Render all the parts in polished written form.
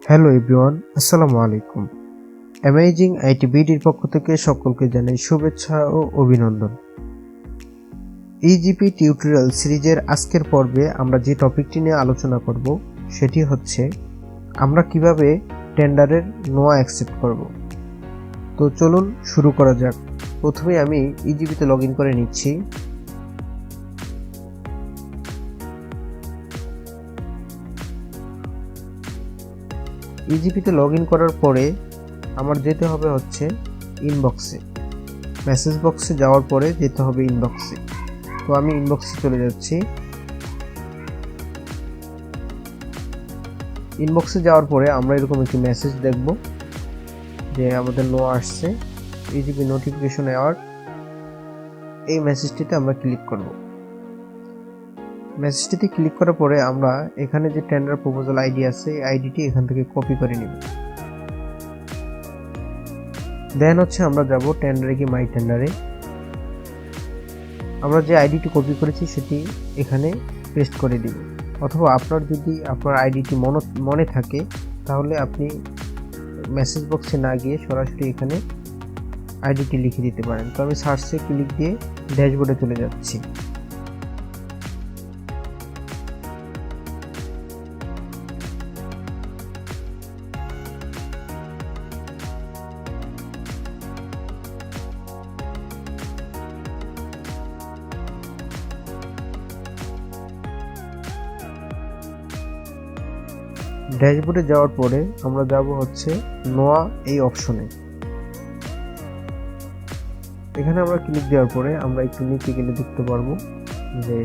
Hello everyone, আসসালামু আলাইকুম। Amazing IT বিডির পক্ষ থেকে সকলকে জানাই শুভেচ্ছা ও অভিনন্দন। ইজিপি টিউটোরিয়াল সিরিজের আজকের পর্বে আমরা যে টপিকটি নিয়ে আলোচনা করব সেটি হচ্ছে আমরা কিভাবে টেন্ডারের নোয়া অ্যাকসেপ্ট করব। তো চলুন শুরু করা যাক। প্রথমে আমি ইজিপিতে লগ ইন করে নিচ্ছি। ইজিপিতে লগ ইন করার পরে আমার যেতে হবে হচ্ছে ইনবক্সে, মেসেজ বক্সে যাওয়ার পরে যেতে হবে ইনবক্সে। তো আমি ইনবক্সে চলে যাচ্ছি। ইনবক্সে যাওয়ার পরে আমরা এরকম একটি মেসেজ দেখব যে আমাদের নোয়া আসছে, ইজিপি নোটিফিকেশন অ্যাওয়ার্ড। এই মেসেজটিতে আমরা ক্লিক করব। মেসেজটিতে ক্লিক করার পরে আমরা এখানে যে টেন্ডার প্রপোজাল আইডি আছে এই আইডিটি এখান থেকে কপি করে নিব। দেন হচ্ছে আমরা যাব টেন্ডারে কি মাই টেন্ডারে। আমরা যে আইডিটি কপি করেছি সেটি এখানে পেস্ট করে দিব, অথবা আপনার যদি আপনার আইডিটি মনে থাকে তাহলে আপনি মেসেজ বক্সে না গিয়ে সরাসরি এখানে আইডিটি লিখে দিতে পারেন। তো আমি সার্চে ক্লিক দিয়ে ড্যাশবোর্ডে চলে যাচ্ছি। ড্যাশবোর্ডে যাওয়ার পরে আমরা যাব হচ্ছে নোয়া এই অপশনে। এখানে আমরা ক্লিক দেওয়ার পরে আমরা একটু নিচে গেলে দেখতে পারবো যে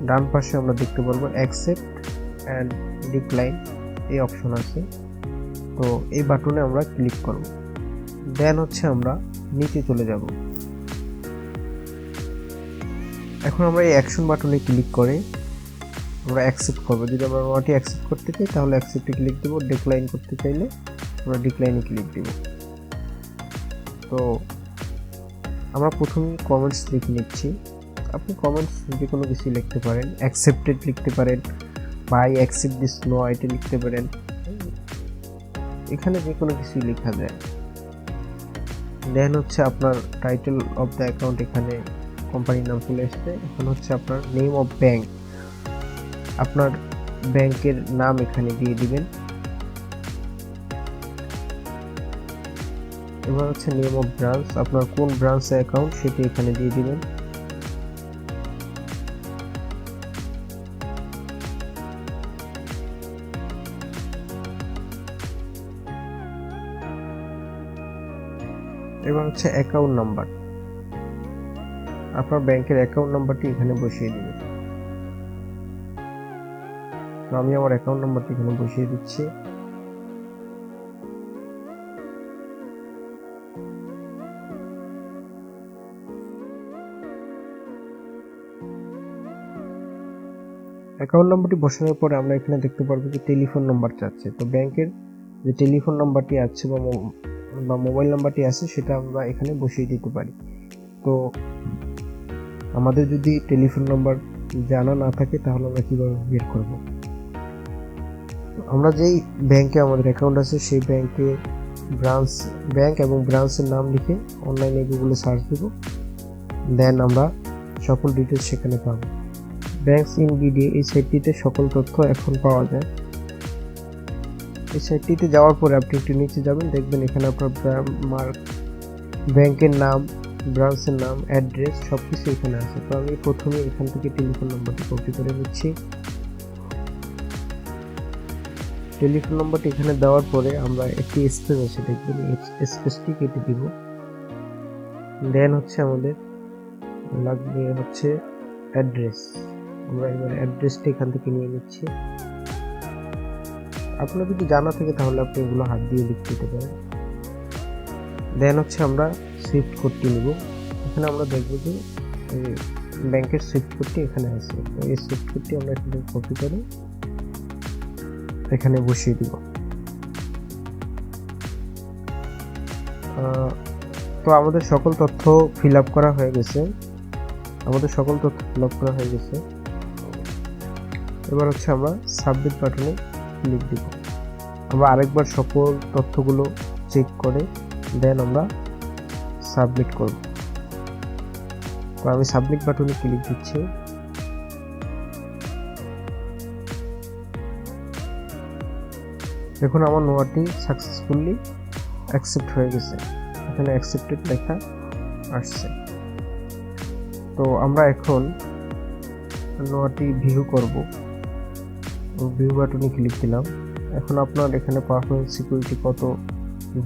ডান পাশে আমরা দেখতে পারবো অ্যাকসেপ্ট অ্যান্ড ডিক্লাইন এই অপশন আছে। তো এই বাটনে আমরা ক্লিক করব। দেন হচ্ছে আমরা নিচে চলে যাব। এখন আমরা এই অ্যাকশন বাটনে ক্লিক করে আমরা অ্যাকসেপ্ট করব। যদি আমরা নোয়াটি অ্যাকসেপ্ট করতে চাই তাহলে অ্যাকসেপ্টে ক্লিক দেব, ডিক্লাইন করতে চাইলে আমরা ডিক্লাইনে ক্লিক দেব। তো আমরা প্রথমে কমেন্টস লিখে নিচ্ছি। আপনি কমেন্টস যে কোনো কিছু লিখতে পারেন, অ্যাকসেপ্টেড লিখতে পারেন বা আই অ্যাকসেপ্ট দিস নোয়া এটা লিখতে পারেন, এখানে যে কোনো কিছুই লেখা যায়। দেন হচ্ছে আপনার টাইটেল অফ দ্য অ্যাকাউন্ট, এখানে কোম্পানির নাম চলে এসেছে। এখন হচ্ছে আপনার নেম অফ ব্যাংক, আপনার ব্যাংকের নাম এখানে দিয়ে দিবেন। এবার হচ্ছে নেম অফ ব্রাঞ্চ, আপনার কোন ব্রাঞ্চে অ্যাকাউন্ট সেটি এখানে দিয়ে দিবেন। এবার হচ্ছে অ্যাকাউন্ট নাম্বার, আপনার ব্যাংকের অ্যাকাউন্ট নাম্বারটি এখানে বসিয়ে দিবেন। তো আমি আমার অ্যাকাউন্ট নাম্বারটি এখানে বসিয়ে দিচ্ছি। অ্যাকাউন্ট নাম্বারটি বসানোর পরে আমরা এখানে দেখতে পারবো যে টেলিফোন নাম্বার চাচ্ছে। তো ব্যাংকের যে টেলিফোন নাম্বারটি আছে বা মোবাইল নাম্বারটি আছে সেটা আমরা এখানে বসিয়ে দিতে পারি। তো আমাদের যদি টেলিফোন নাম্বার জানা না থাকে তাহলে আমরা কিভাবে বের করব? আমরা যেই ব্যাংকে আমাদের অ্যাকাউন্ট আছে সেই ব্যাংক এবং ব্রাঞ্চের নাম লিখে অনলাইনে গুগলে সার্চ দেব। দেন আমরা সকল ডিটেলস সেখানে পাবো। ব্যাংকস ইন বিডি এই সাইটটিতে সকল তথ্য এখন পাওয়া যায়। এই সাইটটিতে যাওয়ার পরে আপনি একটু নিচে যাবেন, দেখবেন এখানে আপনার ব্যাংকের নাম, ব্রাঞ্চের নাম, অ্যাড্রেস সবকিছু এখানে আছে। তো আমি প্রথমে এখান থেকে টেলিফোন নাম্বারটি কপি করে নিচ্ছি। টেলিফোন নাম্বারটি এখানে দেওয়ার পরে আমরা একটি স্পেস আছে, দেখবেন এই স্পেসটি কেটে দিব। দেন হচ্ছে আমাদের লাগবে হচ্ছে অ্যাড্রেস, আমরা এবার অ্যাড্রেসটা এখান থেকে নিয়ে নিচ্ছি। আপনার যদি জানা থাকে তাহলে আপনি এগুলো হাত দিয়ে লিখে দিতে পারেন। দেন হচ্ছে আমরা সুইফট কোডটি নিব। এখানে আমরা দেখব যে ব্যাংকের সুইফট কোডটি এখানে আছে। তো এই সুইফট কোডটি আমরা এখানে কপি করে এখানে বসিয়ে দিব। তো আমাদের সকল তথ্য ফিল আপ করা হয়ে গেছে। আমাদের সকল তথ্য ফিল আপ করা হয়ে গেছে। এবার হচ্ছে আমরা সাবমিট বাটনে ক্লিক দিব। আমরা আরেকবার সকল তথ্যগুলো চেক করে দেন আমরা সাবমিট করব। তো আমি সাবমিট বাটনে ক্লিক দিচ্ছি। দেখুন আমার নোয়াটি সাকসেসফুলি অ্যাকসেপ্ট হয়ে গেছে, এখানে অ্যাকসেপ্টেড লেখা আসছে। তো আমরা এখন নোয়াটি ভিউ করব। ভিউ বাটনে ক্লিক দিলাম। এখন আপনার এখানে পারফরমেন্স সিকিউরিটি কত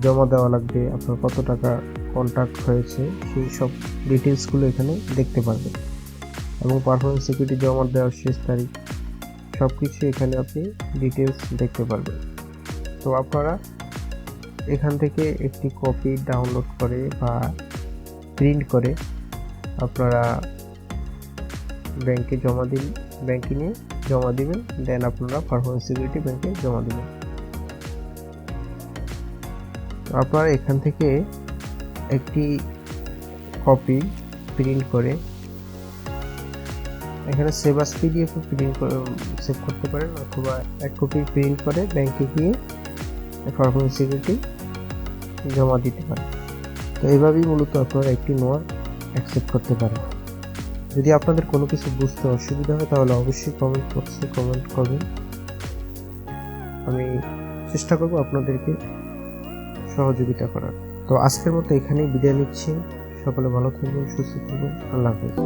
জমা দেওয়া লাগবে, আপনার কত টাকা কন্ট্যাক্ট হয়েছে, সেই সব ডিটেলসগুলো এখানে দেখতে পারবেন এবং পারফরমেন্স সিকিউরিটি জমা দেওয়ার শেষ তারিখ সব কিছু এখানে আপনি ডিটেলস দেখতে পারবেন। তো আপনারা এখান থেকে একটি কপি ডাউনলোড করে বা প্রিন্ট করে আপনারা ব্যাংকে জমা দিন, ব্যাংকে নিয়ে জমা দিবেন, দেন আপনারা পারফরমেন্স সিকিউরিটি ব্যাংকে জমা দিবেন। আপনারা এখান থেকে একটি কপি প্রিন্ট করে এখানে সেভ আস পিডিএফ প্রিন্ট করে সেভ করতে পারেন, অথবা এক কপি প্রিন্ট করে ব্যাংকে গিয়ে পারফরমেন্স সিকিউরিটি জমা দিতে পারেন। তো এইভাবেই মূলত আপনারা একটি নোয়া অ্যাকসেপ্ট করতে পারেন। যদি আপনাদের কোনো কিছু বুঝতে অসুবিধা হয় তাহলে অবশ্যই কমেন্ট বক্সে কমেন্ট করবেন, আমি চেষ্টা করব আপনাদেরকে সহযোগিতা করার। তো আজকের মতো এখানেই বিদায় নিচ্ছি। সকলে ভালো থাকবেন, সুস্থ থাকবেন, আল্লাহ হাফেজ।